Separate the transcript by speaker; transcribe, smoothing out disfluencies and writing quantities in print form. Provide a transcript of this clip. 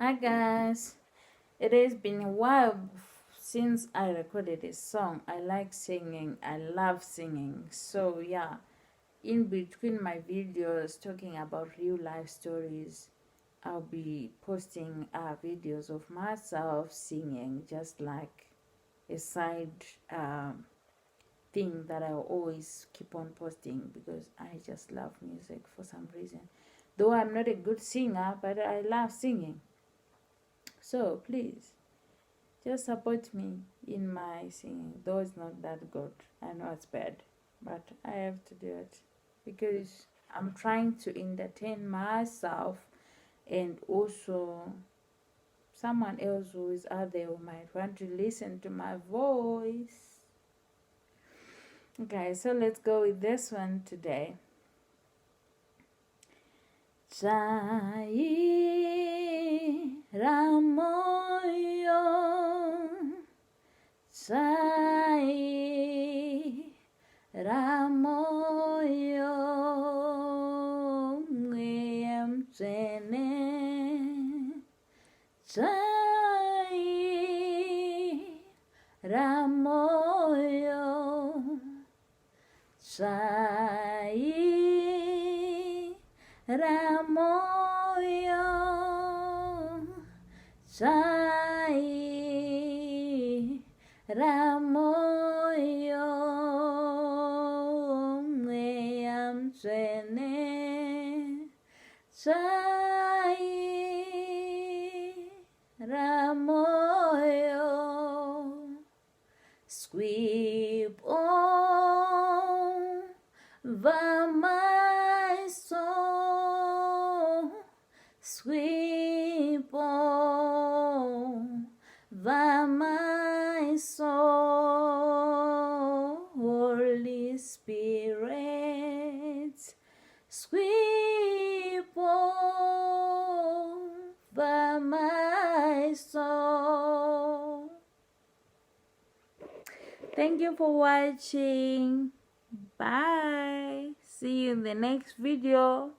Speaker 1: Hi guys, it has been a while since I recorded a song. I like singing, I love singing. So yeah, in between my videos talking about real life stories, I'll be posting videos of myself singing, just like a side thing that I'll always keep on posting because I just love music for some reason. Though I'm not a good singer, but I love singing. So please just support me in my singing, though it's not that good. I know it's bad, but I have to do it because I'm trying to entertain myself and also someone else who is out there who might want to listen to my voice. Okay, so let's go with this one today. Tsvaira moyo, Tsvaira moyo, mweya mutsvene, Tsvaira moyo, Tsvaira moyo, Tsvaira moyo, mweya mutsvene, Tsvaira moyo. Sweep over my soul, sweep over my soul, Holy Spirit, sweep over my soul. Thank you for watching. Bye. See you in the next video.